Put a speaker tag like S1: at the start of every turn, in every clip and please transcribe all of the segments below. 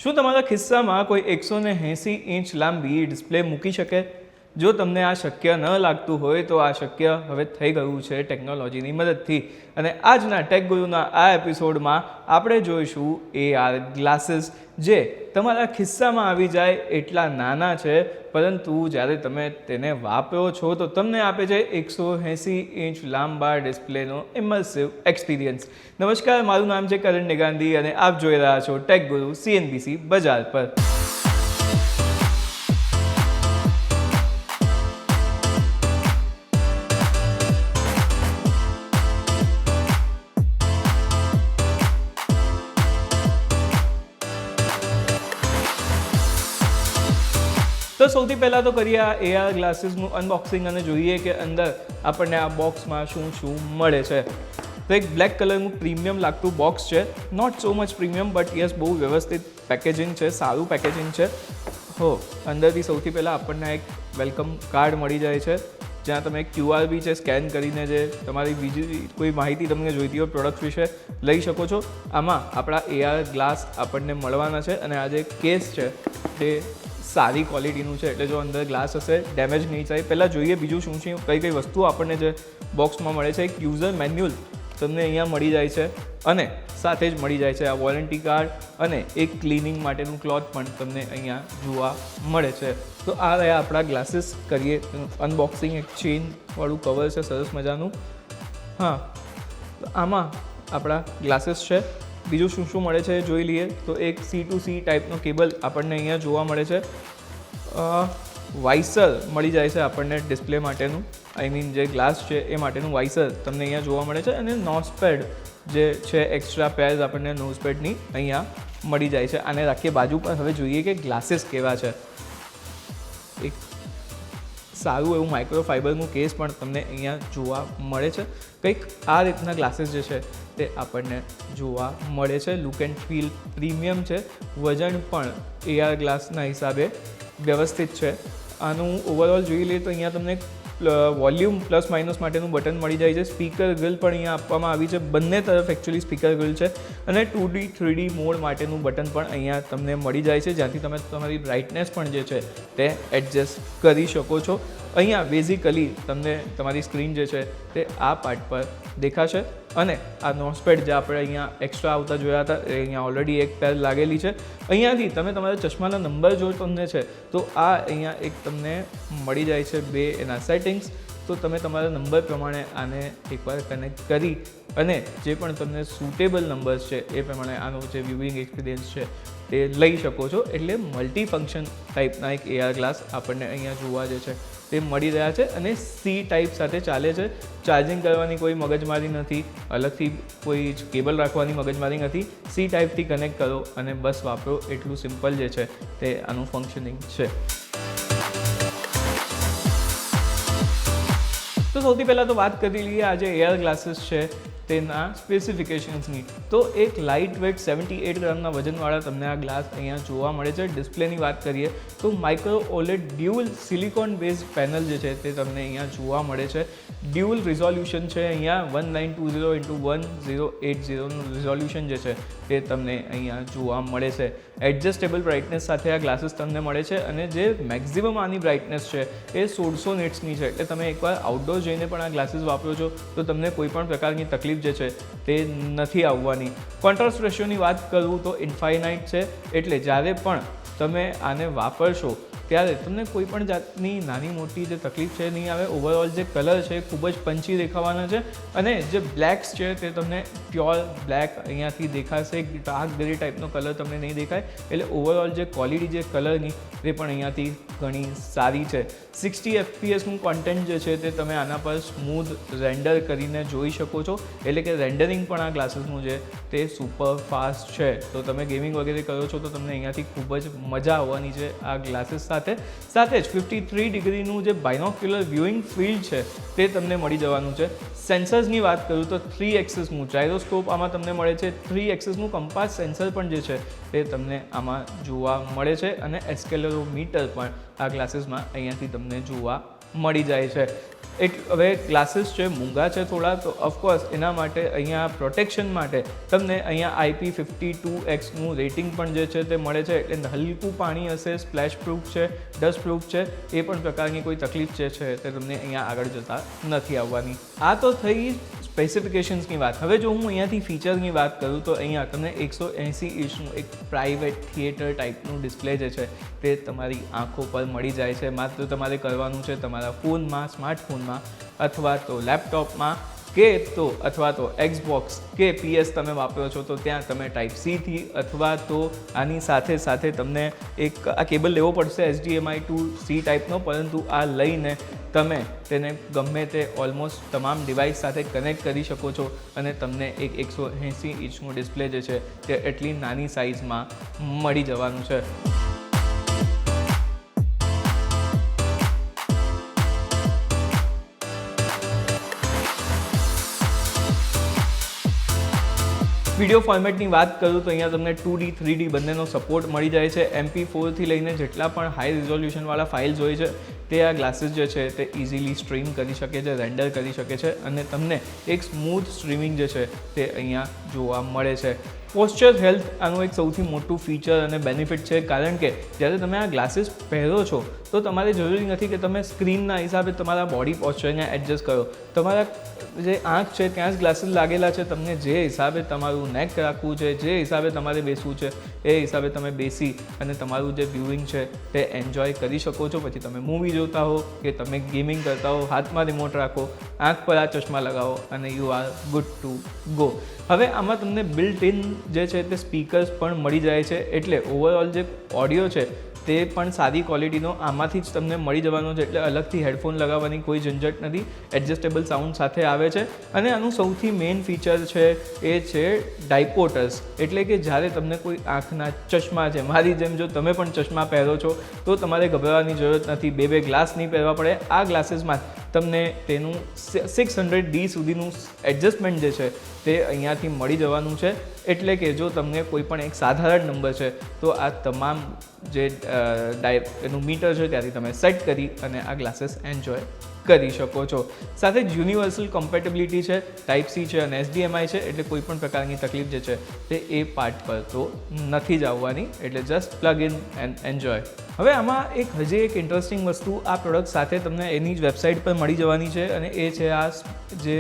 S1: શું તમારા ખિસ્સામાં કોઈ 180 ઇંચ લાંબી ડિસ્પ્લે મૂકી શકે? જો તમને આ શક્ય ન લાગતું હોય તો આ શક્ય હવે થઈ ગયું છે ટેકનોલોજીની મદદથી. અને આજના ટેક ગુરુના આ એપિસોડમાં આપણે જોઈશું AR ગ્લાસીસ, જે તમારા ખિસ્સામાં આવી જાય એટલા નાના છે, પરંતુ જ્યારે તમે તેને વાપરો છો તો તમને આપે છે 180 ઇંચ લાંબા ડિસ્પ્લેનો ઇમર્સિવ એક્સપિરિયન્સ. નમસ્કાર, મારું નામ છે કરણ નિગાંધી અને આપ જોઈ રહ્યા છો ટેક ગુરુ CNBC બજાર પર. તો સૌથી પહેલાં તો કરીએ આ AR ગ્લાસીસનું અનબોક્સિંગ અને જોઈએ કે અંદર આપણને આ બોક્સમાં શું શું મળે છે. તો એક બ્લેક કલરનું પ્રીમિયમ લાગતું બોક્સ છે, not so much premium but yes બહુ વ્યવસ્થિત પેકેજિંગ છે, સારું પેકેજિંગ છે. અંદરથી સૌથી પહેલાં આપણને એક વેલકમ કાર્ડ મળી જાય છે, જ્યાં તમે QR બી છે, સ્કેન કરીને જે તમારી બીજી કોઈ માહિતી તમને જોઈતી હોય પ્રોડક્ટ વિશે લઈ શકો છો. આમાં આપણા AR ગ્લાસ આપણને મળવાના છે અને આ જે કેસ છે તે સારી ક્વોલિટીનું છે, એટલે જો અંદર ગ્લાસ હશે ડેમેજ નહીં થાય. પહેલાં જોઈએ બીજું શું છે, કઈ વસ્તુઓ આપણને જે બોક્સમાં મળે છે. એક યુઝર મેન્યુઅલ તમને અહીંયા મળી જાય છે અને સાથે જ મળી જાય છે આ વોરંટી કાર્ડ અને એક ક્લિનિંગ માટેનું ક્લોથ પણ તમને અહીંયા જોવા મળે છે. તો આ રહ્યા આપણા ગ્લાસીસ. કરીએ અનબોક્સિંગ. એક ચેઇનવાળું કવર છે સરસ મજાનું. તો આમાં આપણા ગ્લાસીસ છે. બીજું શું શું મળે છે જોઈ લઈએ. તો એક C2C ટાઈપનો કેબલ આપણને અહીંયા જોવા મળે છે. વાઇસર મળી જાય છે આપણને ડિસ્પ્લે માટેનું, આઈ મીન જે ગ્લાસ છે એ માટેનું વાઇસર તમને અહીંયા જોવા મળે છે. અને નોઝપેડ જે છે, એક્સ્ટ્રા પેર્સ આપણને નોઝપેડની અહીંયા મળી જાય છે. આને રાખીએ બાજુ પર. હવે જોઈએ કે ગ્લાસીસ કેવા છે. એક સારું એવું માઇક્રોફાઇબરનું કેસ પણ તમને અહીંયા જોવા મળે છે. કંઈક આ રીતના ગ્લાસીસ જે છે તે આપણને જોવા મળે છે. લુક એન્ડ ફીલ પ્રીમિયમ છે. વજન પણ AR ગ્લાસના હિસાબે વ્યવસ્થિત છે. આનું ઓવરઓલ જોઈ લઈએ તો અહીંયા તમને વોલ્યુમ પ્લસ માઇનસ માટેનું બટન મળી જાય છે. સ્પીકર ગ્રીલ પણ અહીંયા આપવામાં આવી છે. બંને તરફ એકચ્યુઅલી સ્પીકર ગ્રીલ છે. અને 2D 3D મોડ માટેનું બટન પણ અહીંયા તમને મળી જાય છે, જ્યાંથી તમે તમારી બ્રાઇટનેસ પણ જે છે તે એડજસ્ટ કરી શકો છો. અહીંયા બેઝિકલી તમને તમારી સ્ક્રીન જે છે તે આ પાર્ટ પર દેખાશે. અને આ નોઝપેડ જે આપણે અહીંયા એક્સ્ટ્રા આવતા જોયા હતા એ અહીંયા ઓલરેડી એક પેર લાગેલી છે. અહીંયાથી તમે તમારા ચશ્માના નંબર જો તમને છે તો આ અહીંયા એક તમને મળી જાય છે બે એના સેટિંગ્સ. તો તમે તમારા નંબર પ્રમાણે આને એકવાર કનેક્ટ કરી અને જે પણ તમને સુટેબલ નંબર્સ છે એ પ્રમાણે આનો જે વ્યૂઇંગ એક્સપિરિયન્સ છે તે લઈ શકો છો. એટલે મલ્ટી ફંક્શન ટાઈપના એક AR ગ્લાસ આપણને અહીંયા જોવા જે છે તે મળી રહ્યા છે. અને C ટાઈપ સાથે ચાલે છે. ચાર્જિંગ કરવાની કોઈ મગજમારી નથી, અલગથી કોઈ કેબલ રાખવાની મગજમારી નથી. C ટાઈપથી કનેક્ટ કરો અને બસ વાપરો, એટલું સિમ્પલ જે છે તે આનું ફંક્શનિંગ છે. તો સૌથી પહેલાં તો વાત કરી લઈએ આ જે AR ગ્લાસીસ છે તેના સ્પેસિફિકેશન્સની. તો એક લાઇટ વેટ 78 ગ્રામના વજનવાળા તમને આ ગ્લાસ અહીંયા જોવા મળે છે. ડિસ્પ્લેની વાત કરીએ તો micro OLED dual silicon base panel જે છે તે તમને અહીંયા જોવા મળે છે. ડ્યુઅલ રિઝોલ્યુશન છે અહીંયા 1920x1080નું રિઝોલ્યુશન જે છે તે તમને અહીંયા જોવા મળે છે. એડજસ્ટેબલ બ્રાઇટનેસ સાથે આ ગ્લાસીસ તમને મળે છે. અને જે મેક્સિમમ આની બ્રાઇટનેસ છે એ 1600 નિટ્સની છે. એટલે તમે એકવાર આઉટડોર જઈને પણ આ ગ્લાસીસ વાપરો છો તો તમને કોઈ પણ પ્રકારની તકલીફ જે છે તે નથી આવવાની. કોન્ટ્રાસ્ટ રેશિયોની વાત કરું તો ઇન્ફાઇનાઇટ છે. એટલે જ્યારે પણ તમે આને વાપરશો ત્યારે તમને કોઈ પણ જાતની નાની મોટી જે તકલીફ છે નહીં આવે. ઓવરઓલ જે કલર છે ખૂબ જ પંચી દેખાવાના છે. અને જે બ્લેક્સ છે તે તમને પ્યોર બ્લેક અહીંયાથી દેખાશે. ડાર્ક ગ્રે ટાઈપનો કલર તમને નહીં દેખાય. એટલે ઓવરઓલ જે ક્વોલિટી જે કલરની તે પણ અહીંયાથી ઘણી સારી છે. 60 FPSનું કોન્ટેન્ટ જે છે તે તમે આના પર સ્મૂથ રેન્ડર કરીને જોઈ શકો છો. એટલે કે રેન્ડરિંગ પણ આ ગ્લાસીસનું છે તે સુપર ફાસ્ટ છે. તો તમે ગેમિંગ વગેરે કરો છો તો તમને અહીંયાથી ખૂબ જ મજા આવવાની છે આ ગ્લાસીસ સાથે જ 53 ડિગ્રીનું જે બાયનોક્યુલર વ્યુઇંગ ફિલ્ડ છે તે તમને મળી જવાનું છે. સેન્સર્સની વાત કરું તો 3 એક્સિસનું જાયરોસ્કોપ આમાં તમને મળે છે. 3 એક્સિસનું કંપાસ સેન્સર પણ જે છે તે તમને આમાં જોવા મળે છે. અને એસ્કેલેરોમીટર પણ આ ગ્લાસીસમાં અહીંયાથી તમને જોવા મળી જાય છે. હવે ગ્લાસીસ છે મોંઘા છે થોડા, તો ઓફકોર્સ એના માટે અહીંયા પ્રોટેક્શન માટે તમને અહીંયા IP52Xનું રેટિંગ પણ જે છે તે મળે છે, એટલે હલકું પાણી હશે, સ્પ્લેશ પ્રૂફ છે, ડસ્ટ પ્રૂફ છે, એ પણ પ્રકારની કોઈ તકલીફ જે છે તે તમને અહીંયા આગળ જતાં નથી આવવાની. આ તો થઈ સ્પેસિફિકેશન્સની વાત. હવે જો હું અહીંયાથી ફીચરની વાત કરું તો અહીંયા તમને 180 ઇંચનું એક પ્રાઇવેટ થિયેટર ટાઈપનું ડિસ્પ્લે જે છે તે તમારી આંખો પર મળી જાય છે. માત્ર તમારે કરવાનું છે તમારા ફોનમાં, સ્માર્ટફોનમાં અથવા તો લેપટોપમાં અથવા તો એક્સબોક્સ કે PS તમે વાપરો છો તો ત્યાં તમે ટાઈપ C થી અથવા તો આની સાથે તમને એક આ કેબલ લેવો પડશે HDMI to C ટાઈપનો, પરંતુ આ લઈને તમે તેને ગમે તે ઓલમોસ્ટ તમામ ડિવાઇસ સાથે કનેક્ટ કરી શકો છો અને તમને એક 180 ઇંચનું ડિસ્પ્લે જે છે તે એટલી નાની સાઇઝમાં મળી જવાનું છે. વિડીયો ફોર્મેટની વાત કરું તો અહીંયા તમને 2D 3D બંનેનો સપોર્ટ મળી જાય છે. MP4થી લઈને જેટલા પણ હાઈ રિઝોલ્યુશનવાળા ફાઇલ્સ હોય છે તે આ ગ્લાસીસ જે છે તે ઇઝીલી સ્ટ્રીમ કરી શકે છે, રેન્ડર કરી શકે છે અને તમને એક સ્મૂથ સ્ટ્રીમિંગ જે છે તે અહીંયા જોવા મળે છે. પોસ્ચર હેલ્થ આનું એક સૌથી મોટું ફીચર અને બેનિફિટ છે, કારણ કે જ્યારે તમે આ ગ્લાસીસ પહેરો છો તો તમારે જરૂરી નથી કે તમે સ્ક્રીનના હિસાબે તમારા બોડી પોસ્ચરને એડજસ્ટ કરો. તમારા જે આંખ છે ત્યાં જ ગ્લાસીસ લાગેલા છે, તમને જે હિસાબે તમારું નેક રાખવું છે, જે હિસાબે તમારે બેસવું છે એ હિસાબે તમે બેસી અને તમારું જે વ્યુઇંગ છે તે એન્જોય કરી શકો છો. પછી તમે મૂવી જોતા હો કે તમે ગેમિંગ કરતા હો, હાથમાં રિમોટ રાખો, આંખ પર આ ચશ્મા લગાવો અને you are good to go. હવે આમાં તમને બિલ્ટ ઇન જે છે તે સ્પીકર્સ પણ મળી જાય છે, એટલે ઓવરઓલ જે ઓડિયો છે તે પણ સારી ક્વોલિટીનો આમાંથી જ તમને મળી જવાનો છે, એટલે અલગથી હેડફોન લગાવવાની કોઈ ઝંઝટ નથી. એડજસ્ટેબલ સાઉન્ડ સાથે આવે છે અને આનું સૌથી મેઇન ફીચર છે એ છે ડાયપોટર્સ, એટલે કે જ્યારે તમને કોઈ આંખના ચશ્મા છે, મારી જેમ જો તમે પણ ચશ્મા પહેરો છો તો તમારે ગભરાવાની જરૂરત નથી, બે ગ્લાસ નહીં પહેરવા પડે. આ ગ્લાસીસમાં તમને તેનું 600D સુધીનું એડજસ્ટમેન્ટ જે છે તે અહીંયાથી મળી જવાનું છે, એટલે કે જો તમને કોઈ પણ એક સાધારણ નંબર છે તો આ તમામ જે એનું મીટર છે ત્યાંથી તમે સેટ કરી અને આ ગ્લાસીસ એન્જોય કરી શકો છો. સાથે જ યુનિવર્સલ કમ્પેટેબિલિટી છે, ટાઈપ C છે અને HDMI છે, એટલે કોઈ પણ પ્રકારની તકલીફ જે છે તે એ પાર્ટ પર તો નથી જ આવવાની, એટલે just plug in and enjoy. હવે આમાં હજી એક ઇન્ટરેસ્ટિંગ વસ્તુ આ પ્રોડક્ટ સાથે તમને એની જ વેબસાઇટ પર મળી જવાની છે અને એ છે આ જે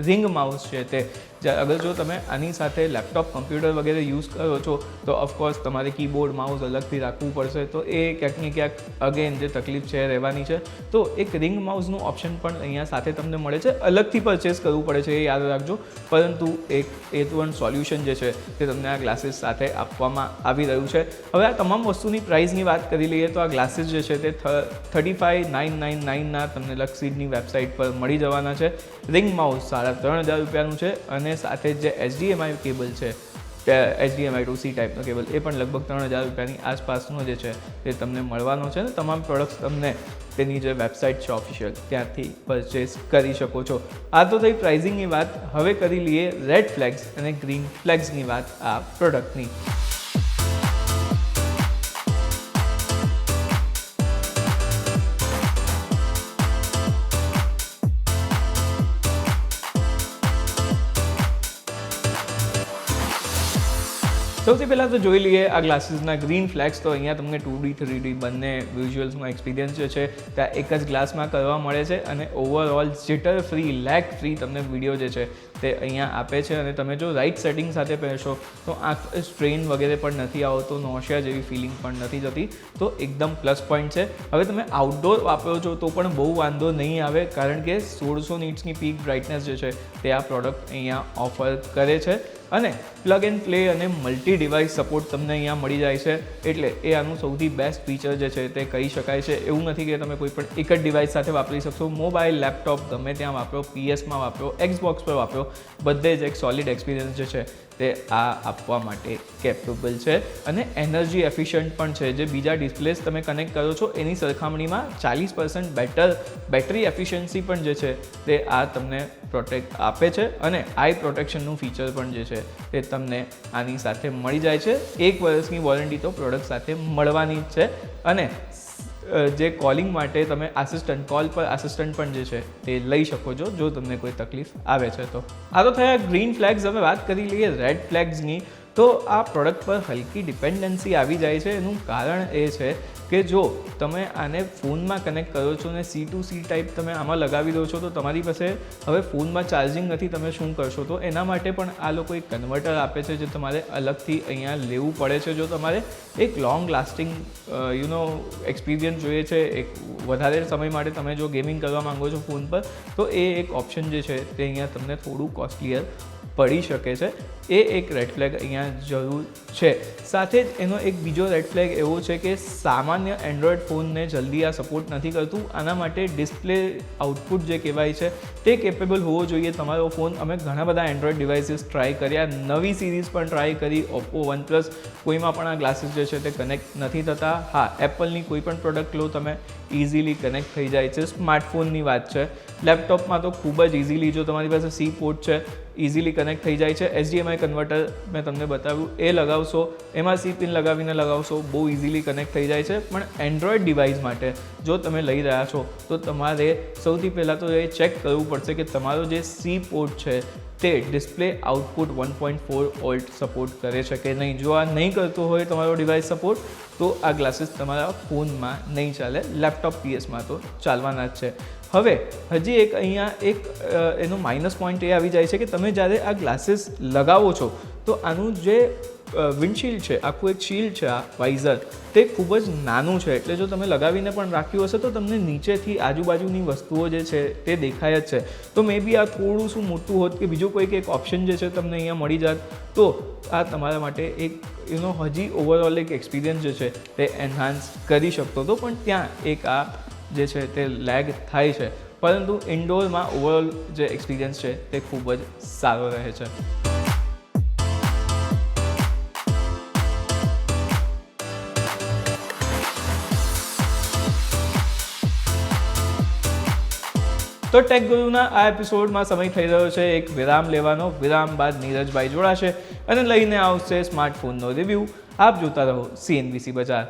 S1: રિંગ માઉસ છે તે. અગર જો તમે આની સાથે લેપટોપ, કમ્પ્યુટર વગેરે યુઝ કરો છો તો ઓફકોર્સ તમારે કીબોર્ડ, માઉસ અલગથી રાખવું પડશે, તો એ ક્યાંક ને ક્યાંક અગેન જે તકલીફ છે રહેવાની છે. તો એક રિંગ માઉસનું ઓપ્શન પણ અહીંયા સાથે તમને મળે છે, અલગથી પરચેસ કરવું પડે છે એ યાદ રાખજો, પરંતુ એક A1 સોલ્યુશન જે છે તે તમને આ ગ્લાસીસ સાથે આપવામાં આવી રહ્યું છે. હવે આ તમામ વસ્તુની પ્રાઇસની વાત કરી લઈએ તો આ ગ્લાસીસ જે છે તે 35,999ના તમને લક્સીડની વેબસાઇટ પર મળી જવાના છે. રિંગ માઉસ 3,500 રૂપિયાનું છે અને સાથે જે HDMI કેબલ છે, HDMI to C ટાઈપનો કેબલ, એ પણ લગભગ 3,000 રૂપિયાની આસપાસનો જે છે તે તમને મળવાનો છે. ને તમામ પ્રોડક્ટ્સ તમને તેની જે વેબસાઇટ છે ઓફિશિયલ ત્યાંથી પરચેસ કરી શકો છો. આ તો થઈ પ્રાઇઝિંગની વાત. હવે કરી લઈએ રેડ ફ્લેગ્સ અને ગ્રીન ફ્લેગ્સની વાત આ પ્રોડક્ટની. સૌથી પહેલાં તો જોઈ લઈએ આ ગ્લાસીસના ગ્રીન ફ્લેગ્સ. તો અહીંયા તમને 2D 3D બંને વિઝ્યુઅલ્સનો એક્સપિરિયન્સ જે છે ત્યાં એક જ ગ્લાસમાં કરવા મળે છે અને overall jitter free, lag free તમને વિડીયો જે છે તે અહીંયા આપે છે. અને તમે જો રાઇટ સેટિંગ સાથે પહેરશો તો આંખ સ્ટ્રેન વગેરે પણ નથી આવતો, નોશિયા જેવી ફિલિંગ પણ નથી જતી, તો એકદમ પ્લસ પોઈન્ટ છે. હવે તમે આઉટડોર વાપરો છો તો પણ બહુ વાંધો નહીં આવે, કારણ કે 1600 નીટ્સની પીક બ્રાઇટનેસ જે છે તે આ પ્રોડક્ટ અહીંયા ઓફર કરે છે અને પ્લગ એન્ડ પ્લે અને મલ્ટી ડિવાઇસ સપોર્ટ તમને અહીંયા મળી જાય છે, એટલે એ આનું સૌથી બેસ્ટ ફીચર જે છે તે કહી શકાય છે. એવું નથી કે તમે કોઈ પણ એક જ ડિવાઇસ સાથે વાપરી શકશો, મોબાઈલ, લેપટોપ ગમે ત્યાં વાપરો, PSમાં વાપરો, એક્સબોક્સ પર વાપરો, બધે જ એક સોલિડ એક્સપિરિયન્સ જે છે તે આ આપવા માટે કેપેબલ છે અને એનર્જી એફિશિયન્ટ પણ છે. જે બીજા ડિસ્પ્લેસ તમે કનેક્ટ કરો છો એની સરખામણીમાં 40% બેટર બેટરી એફિશિયન્સી પણ જે છે તે આ તમને પ્રોટેક્ટ આપે છે અને આઈ પ્રોટેક્શનનું ફીચર પણ જે છે તે તમને આની સાથે મળી જાય છે. 1 વર્ષની વોરંટી તો પ્રોડક્ટ સાથે મળવાની જ છે અને જે કોલિંગ માટે તમે આસિસ્ટન્ટ કોલ પર આસિસ્ટન્ટ પણ જે છે તે લઈ શકો છો જો તમને કોઈ તકલીફ આવે છે તો. આ તો થયા ગ્રીન ફ્લેગ્સ. હવે વાત કરી લઈએ રેડ ફ્લેગ્સની. તો આ પ્રોડક્ટ પર હલકી ડિપેન્ડન્સી આવી જાય છે. એનું કારણ એ છે કે જો તમે આને ફોનમાં કનેક્ટ કરો છો ને C2C ટાઈપ તમે આમાં લગાવી દો છો તો તમારી પાસે હવે ફોનમાં ચાર્જિંગ નથી, તમે શું કરશો? તો એના માટે પણ આ લોકો એક કન્વર્ટર આપે છે જે તમારે અલગથી અહીંયા લેવું પડે છે. જો તમારે એક લોંગ લાસ્ટિંગ એક્સપિરિયન્સ જોઈએ છે, એક વધારે સમય માટે તમે જો ગેમિંગ કરવા માંગો છો ફોન પર, તો એ એક ઓપ્શન જે છે તે અહીંયા તમને થોડું કોસ્ટલીયર પડી શકે છે. એ એક રેડ ફ્લેગ અહીંયા જરૂર છે. સાથે જ એનો એક બીજો રેડ ફ્લેગ એવો છે કે સામાન્ય એન્ડ્રોઈડ ફોનને જલ્દી આ સપોર્ટ નથી કરતું. આના માટે ડિસ્પ્લે આઉટપુટ જે કહેવાય છે તે કેપેબલ હોવો જોઈએ તમારો ફોન. અમે ઘણા બધા એન્ડ્રોઈડ ડિવાઇસીસ ટ્રાય કર્યા, નવી સિરીઝ પણ ટ્રાય કરી, ઓપ્પો, વનપ્લસ, કોઈમાં પણ આ ગ્લાસીસ જે છે તે કનેક્ટ નથી થતા. હા, એપલની કોઈ પણ પ્રોડક્ટ લો તમે ઇઝીલી કનેક્ટ થઈ જાય છે. સ્માર્ટફોનની વાત છે, લેપટોપમાં તો ખૂબ જ ઇઝીલી, જો તમારી પાસે C પોર્ટ છે, ઇઝીલી કનેક્ટ થઈ જાય છે. HDMI કન્વર્ટર મેં તમને બતાવ્યું, એ લગાવશો, એમાં C પિન લગાવીને લગાવશો, બહુ ઇઝીલી કનેક્ટ થઈ જાય છે. પણ એન્ડ્રોઈડ ડિવાઇસ માટે જો તમે લઈ રહ્યા છો તો તમારે સૌથી પહેલાં તો એ ચેક કરવું પડશે કે તમારો જે C પોર્ટ છે તે ડિસ્પ્લે આઉટપુટ 1.4 વોલ્ટ સપોર્ટ કરે છે કે નહીં. જો આ નહીં કરતો હોય તમારો ડિવાઇસ સપોર્ટ, તો આ ગ્લાસીસ તમારા ફોનમાં નહીં ચાલે. લેપટોપ, PSમાં તો ચાલવાના જ છે. હવે હજી એક અહીંયા એક એનો માઇનસ પોઈન્ટ એ આવી જાય છે કે તમે જ્યારે આ ગ્લાસીસ લગાવો છો તો આનું જે વિન્ડશીલ્ડ છે, આખું એક શીલ્ડ છે, આ વાઇઝર, તે ખૂબ જ નાનું છે. એટલે જો તમે લગાવીને પણ રાખ્યું હશે તો તમને નીચેથી આજુબાજુની વસ્તુઓ જે છે તે દેખાય જ છે. તો મે બી આ થોડું શું મોટું હોત કે બીજું કોઈક એક ઓપ્શન જે છે તમને અહીંયા મળી જાત, તો આ તમારા માટે એક હજી ઓવરઓલ એક એક્સપિરિયન્સ જે છે તે એન્હાન્સ કરી શકતો હતો. પણ ત્યાં એક આ જે છે તે લેગ થાય છે. પરંતુ ઇન્ડોરમાં ઓવરઓલ જે એક્સપિરિયન્સ છે તે ખૂબ જ સારો રહે છે. તો ટેક ગુરુના આ એપિસોડમાં સમય થઈ રહ્યો છે એક વિરામ લેવાનો. વિરામ બાદ નીરજભાઈ જોડાશે અને લઈને આવશે સ્માર્ટફોનનો રિવ્યૂ. આપ જોતા રહો CNBC બજાર.